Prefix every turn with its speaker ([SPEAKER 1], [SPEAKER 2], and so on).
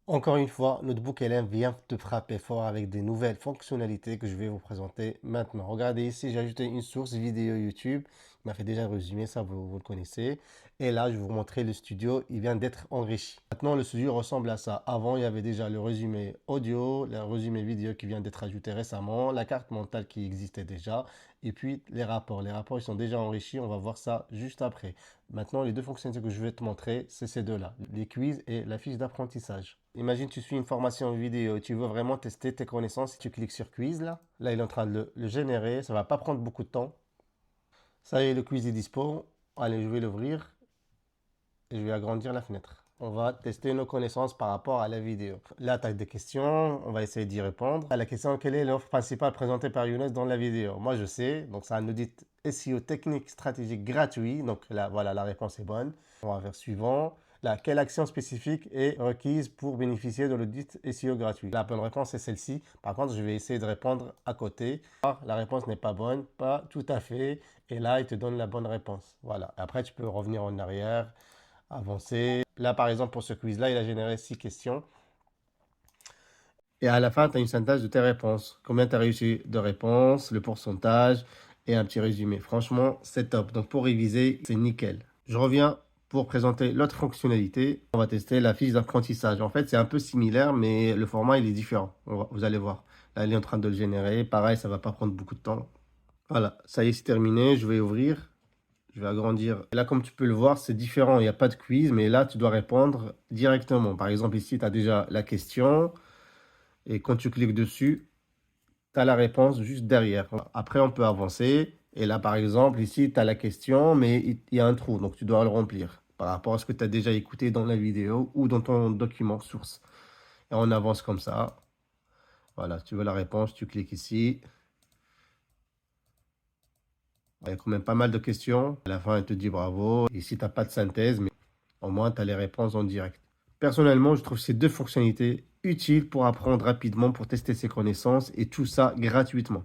[SPEAKER 1] Encore une fois, Notebook LM vient te frapper fort avec des nouvelles fonctionnalités que je vais vous présenter maintenant. Regardez ici, j'ai ajouté une source vidéo YouTube. Il m'a fait déjà un résumé, ça vous le connaissez. Et là, je vais vous montrer le studio, il vient d'être enrichi. Maintenant, le studio ressemble à ça. Avant, il y avait déjà le résumé audio, le résumé vidéo qui vient d'être ajouté récemment, la carte mentale qui existait déjà, et puis les rapports. Les rapports, ils sont déjà enrichis, on va voir ça juste après. Maintenant, les deux fonctionnalités que je vais te montrer, c'est ces deux-là, les quiz et la fiche d'apprentissage. Imagine, tu suis une formation vidéo et tu veux vraiment tester tes connaissances. Tu cliques sur quiz là. Là, il est en train de le générer. Ça va pas prendre beaucoup de temps. Ça y est, le quiz est dispo. Allez, je vais l'ouvrir et je vais agrandir la fenêtre. On va tester nos connaissances par rapport à la vidéo. Là, tu as des questions. On va essayer d'y répondre. À la question, quelle est l'offre principale présentée par Younes dans la vidéo? Moi, je sais. Donc, c'est un audit SEO technique stratégique gratuit. Donc, là, voilà, la réponse est bonne. On va faire suivant. Là, quelle action spécifique est requise pour bénéficier de l'audit SEO gratuit? La bonne réponse est celle-ci. Par contre, je vais essayer de répondre à côté. La réponse n'est pas bonne, pas tout à fait. Et là, il te donne la bonne réponse. Voilà. Après, tu peux revenir en arrière, avancer. Là, par exemple, pour ce quiz-là, il a généré 6 questions. Et à la fin, tu as une synthèse de tes réponses. Combien tu as réussi de réponses, le pourcentage et un petit résumé. Franchement, c'est top. Donc, pour réviser, c'est nickel. Je reviens pour présenter l'autre fonctionnalité. On va tester la fiche d'apprentissage. En fait, c'est un peu similaire, mais le format, il est différent. Vous allez voir. Là, il est en train de le générer. Pareil, ça va pas prendre beaucoup de temps. Voilà, ça y est, c'est terminé. Je vais ouvrir. Je vais agrandir. Et là, comme tu peux le voir, c'est différent. Il n'y a pas de quiz, mais là, tu dois répondre directement. Par exemple, ici, tu as déjà la question. Et quand tu cliques dessus, tu as la réponse juste derrière. Après, on peut avancer. Et là, par exemple, ici, tu as la question, mais il y a un trou. Donc, tu dois le remplir par rapport à ce que tu as déjà écouté dans la vidéo ou dans ton document source. Et on avance comme ça. Voilà, si tu veux la réponse, tu cliques ici. Il y a quand même pas mal de questions. À la fin, elle te dit bravo. Ici, tu n'as pas de synthèse, mais au moins, tu as les réponses en direct. Personnellement, je trouve ces deux fonctionnalités utiles pour apprendre rapidement, pour tester ses connaissances et tout ça gratuitement.